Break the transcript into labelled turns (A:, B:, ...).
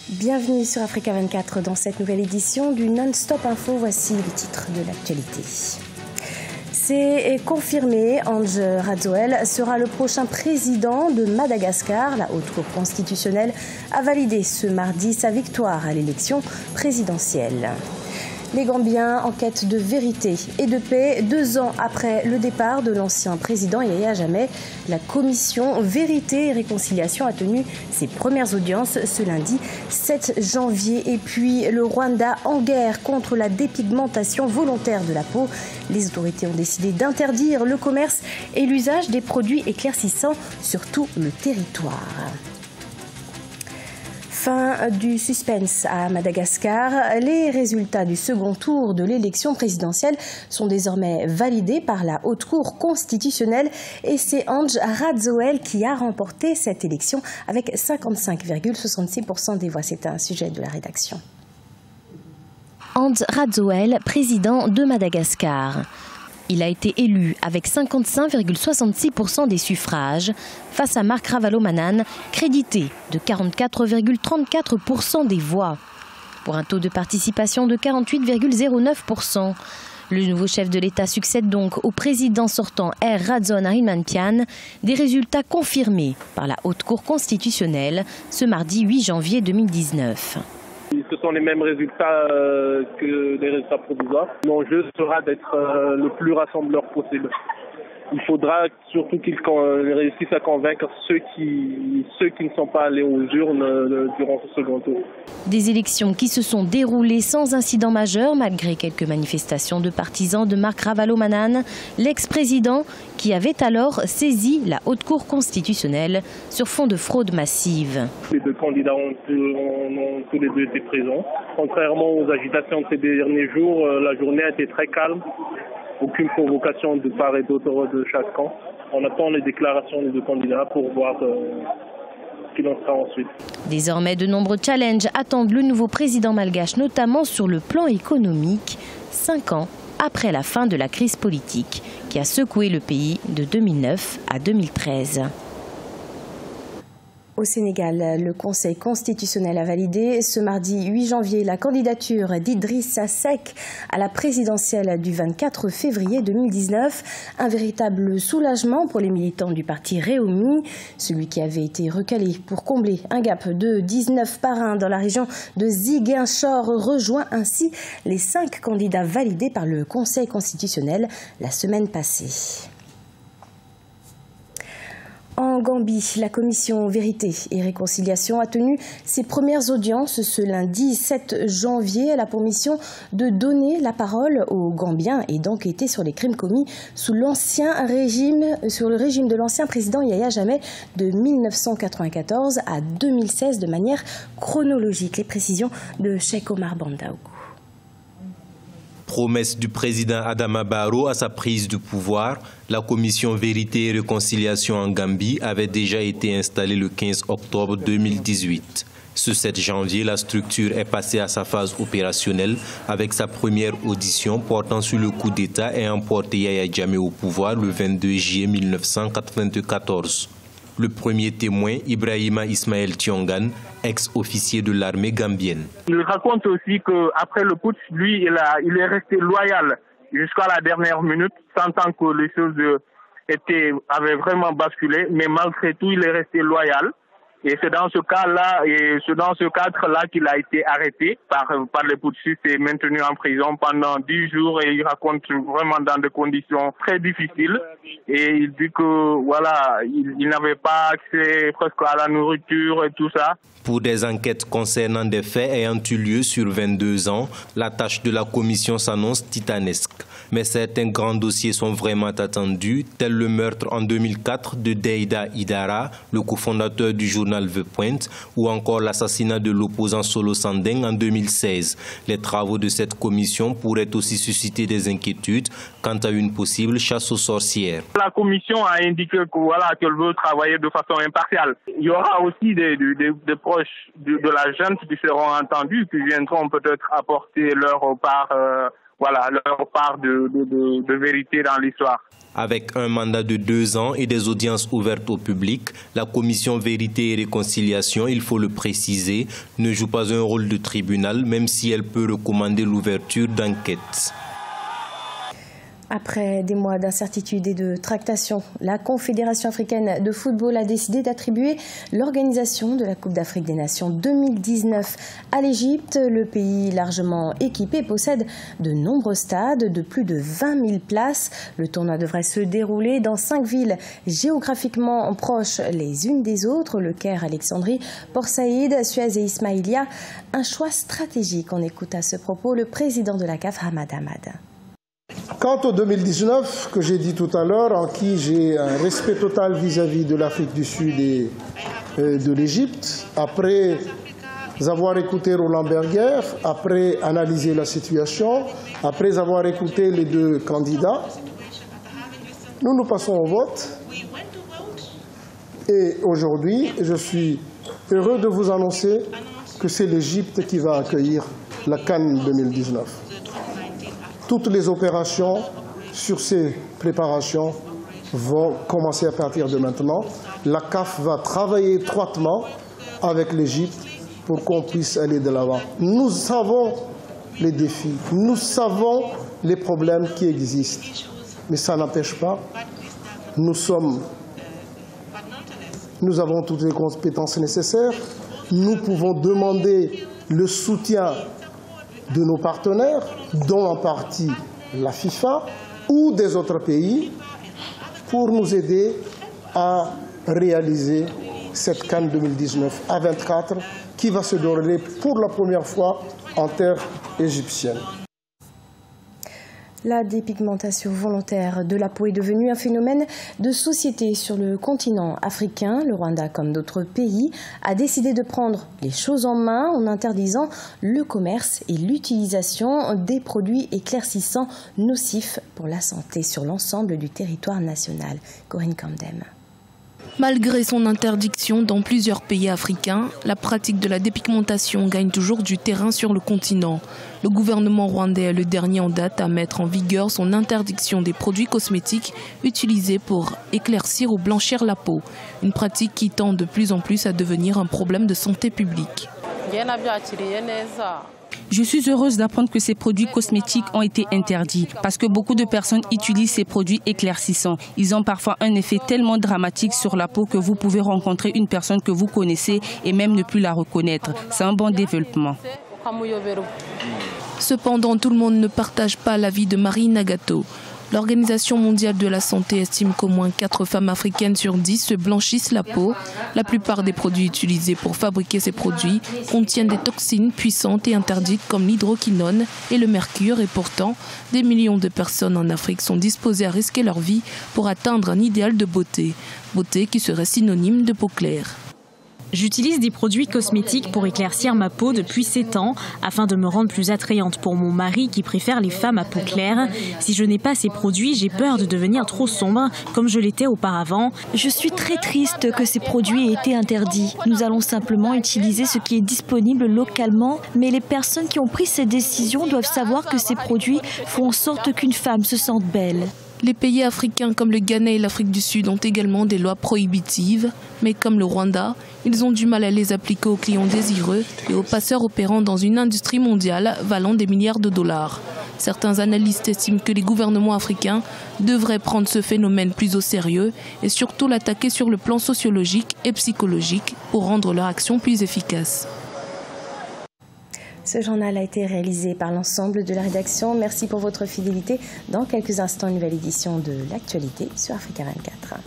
A: Bienvenue sur Africa 24 dans cette nouvelle édition du Non-Stop Info. Voici les titres de l'actualité. C'est confirmé, Ange Radzoel sera le prochain président de Madagascar. La Haute Cour constitutionnelle a validé ce mardi sa victoire à l'élection présidentielle. Les Gambiens en quête de vérité et de paix. 2 ans après le départ de l'ancien président Yahya Jammeh, la commission Vérité et Réconciliation a tenu ses premières audiences ce lundi 7 janvier. Et puis le Rwanda en guerre contre la dépigmentation volontaire de la peau. Les autorités ont décidé d'interdire le commerce et l'usage des produits éclaircissants sur tout le territoire. Fin du suspense à Madagascar. Les résultats du second tour de l'élection présidentielle sont désormais validés par la Haute Cour constitutionnelle et c'est Ange Radzoel qui a remporté cette élection avec 55,66% des voix. C'est un sujet de la rédaction.
B: Ange Radzoel, président de Madagascar. Il a été élu avec 55,66% des suffrages face à Marc Ravalomanane, crédité de 44,34% des voix, pour un taux de participation de 48,09%. Le nouveau chef de l'État succède donc au président sortant R. Radzonarimampian, des résultats confirmés par la Haute Cour constitutionnelle ce mardi 8 janvier 2019.
C: Ce sont les mêmes résultats que les résultats provisoires. L'enjeu sera d'être le plus rassembleur possible. Il faudra surtout qu'ils réussissent à convaincre ceux qui ne sont pas allés aux urnes durant ce second tour.
B: Des élections qui se sont déroulées sans incident majeur malgré quelques manifestations de partisans de Marc Ravalomanane, l'ex-président qui avait alors saisi la Haute Cour constitutionnelle sur fond de fraude massive.
C: Les 2 candidats ont tous les 2 été présents. Contrairement aux agitations de ces derniers jours, la journée a été très calme. Aucune provocation de part et d'autre de chaque camp. On attend les déclarations des 2 candidats pour voir ce qu'il en sera ensuite.
B: Désormais, de nombreux challenges attendent le nouveau président malgache, notamment sur le plan économique, 5 ans après la fin de la crise politique qui a secoué le pays de 2009 à 2013.
A: Au Sénégal, le Conseil constitutionnel a validé ce mardi 8 janvier la candidature d'Idrissa Seck à la présidentielle du 24 février 2019. Un véritable soulagement pour les militants du parti Réumi, celui qui avait été recalé pour combler un gap de 19 parrains dans la région de Ziguinchor rejoint ainsi les 5 candidats validés par le Conseil constitutionnel la semaine passée. En Gambie, la commission Vérité et Réconciliation a tenu ses premières audiences ce lundi 7 janvier. Elle a pour mission de donner la parole aux Gambiens et d'enquêter sur les crimes commis sous le régime de l'ancien président Yahya Jammeh de 1994 à 2016 de manière chronologique. Les précisions de Cheikh Omar Bandaougou.
D: Promesse du président Adama Barrow à sa prise de pouvoir, la commission Vérité et Réconciliation en Gambie avait déjà été installée le 15 octobre 2018. Ce 7 janvier, la structure est passée à sa phase opérationnelle avec sa première audition portant sur le coup d'État ayant porté Yahya Jammeh au pouvoir le 22 juillet 1994. Le premier témoin, Ibrahima Ismaël Tiongan, ex-officier de l'armée gambienne.
E: Il raconte aussi qu'après le putsch, lui, il est resté loyal jusqu'à la dernière minute, sentant que les choses avaient vraiment basculé, mais malgré tout, il est resté loyal. Et c'est dans ce cas-là, et c'est dans ce cadre-là qu'il a été arrêté par les putschistes et maintenu en prison pendant 10 jours. Et il raconte vraiment dans des conditions très difficiles. Et il dit que voilà, il n'avait pas accès presque à la nourriture et tout ça.
D: Pour des enquêtes concernant des faits ayant eu lieu sur 22 ans, la tâche de la commission s'annonce titanesque. Mais certains grands dossiers sont vraiment attendus, tel le meurtre en 2004 de Deida Idara, le cofondateur du journal The Point, ou encore l'assassinat de l'opposant Solo Sandeng en 2016. Les travaux de cette commission pourraient aussi susciter des inquiétudes quant à une possible chasse aux sorcières.
E: La commission a indiqué qu'elle veut travailler de façon impartiale. Il y aura aussi des proches de la junte qui seront entendus, qui viendront peut-être apporter leur part leur part de vérité dans l'histoire.
D: Avec un mandat de 2 ans et des audiences ouvertes au public, la commission Vérité et Réconciliation, il faut le préciser, ne joue pas un rôle de tribunal, même si elle peut recommander l'ouverture d'enquêtes.
A: Après des mois d'incertitude et de tractation, la Confédération africaine de football a décidé d'attribuer l'organisation de la Coupe d'Afrique des Nations 2019 à l'Égypte. Le pays largement équipé possède de nombreux stades de plus de 20 000 places. Le tournoi devrait se dérouler dans 5 villes géographiquement proches les unes des autres, le Caire, Alexandrie, Port Saïd, Suez et Ismaïlia. Un choix stratégique. On écoute à ce propos le président de la CAF, Hamad Hamad.
F: Quant au 2019, que j'ai dit tout à l'heure, en qui j'ai un respect total vis-à-vis de l'Afrique du Sud et de l'Égypte, après avoir écouté Roland Berger, après analyser la situation, après avoir écouté les 2 candidats, nous passons au vote. Et aujourd'hui, je suis heureux de vous annoncer que c'est l'Égypte qui va accueillir la CAN 2019. Toutes les opérations sur ces préparations vont commencer à partir de maintenant. La CAF va travailler étroitement avec l'Égypte pour qu'on puisse aller de l'avant. Nous savons les défis, nous savons les problèmes qui existent, mais ça n'empêche pas, nous avons toutes les compétences nécessaires, nous pouvons demander le soutien de nos partenaires, dont en partie la FIFA ou des autres pays, pour nous aider à réaliser cette CAN 2019 à 24 qui va se dérouler pour la première fois en terre égyptienne.
A: La dépigmentation volontaire de la peau est devenue un phénomène de société sur le continent africain. Le Rwanda, comme d'autres pays, a décidé de prendre les choses en main en interdisant le commerce et l'utilisation des produits éclaircissants nocifs pour la santé sur l'ensemble du territoire national. Corinne Kandem.
G: Malgré son interdiction dans plusieurs pays africains, la pratique de la dépigmentation gagne toujours du terrain sur le continent. Le gouvernement rwandais est le dernier en date à mettre en vigueur son interdiction des produits cosmétiques utilisés pour éclaircir ou blanchir la peau. Une pratique qui tend de plus en plus à devenir un problème de santé publique.
H: Je suis heureuse d'apprendre que ces produits cosmétiques ont été interdits parce que beaucoup de personnes utilisent ces produits éclaircissants. Ils ont parfois un effet tellement dramatique sur la peau que vous pouvez rencontrer une personne que vous connaissez et même ne plus la reconnaître. C'est un bon développement.
G: Cependant, tout le monde ne partage pas l'avis de Marie Nagato. L'Organisation mondiale de la santé estime qu'au moins 4 femmes africaines sur 10 se blanchissent la peau. La plupart des produits utilisés pour fabriquer ces produits contiennent des toxines puissantes et interdites comme l'hydroquinone et le mercure. Et pourtant, des millions de personnes en Afrique sont disposées à risquer leur vie pour atteindre un idéal de beauté. Beauté qui serait synonyme de peau claire.
I: J'utilise des produits cosmétiques pour éclaircir ma peau depuis 7 ans, afin de me rendre plus attrayante pour mon mari qui préfère les femmes à peau claire. Si je n'ai pas ces produits, j'ai peur de devenir trop sombre, comme je l'étais auparavant.
J: Je suis très triste que ces produits aient été interdits. Nous allons simplement utiliser ce qui est disponible localement, mais les personnes qui ont pris ces décisions doivent savoir que ces produits font en sorte qu'une femme se sente belle.
G: Les pays africains comme le Ghana et l'Afrique du Sud ont également des lois prohibitives, mais comme le Rwanda, ils ont du mal à les appliquer aux clients désireux et aux passeurs opérant dans une industrie mondiale valant des milliards de dollars. Certains analystes estiment que les gouvernements africains devraient prendre ce phénomène plus au sérieux et surtout l'attaquer sur le plan sociologique et psychologique pour rendre leur action plus efficace.
A: Ce journal a été réalisé par l'ensemble de la rédaction. Merci pour votre fidélité. Dans quelques instants, une nouvelle édition de l'actualité sur Africa 24.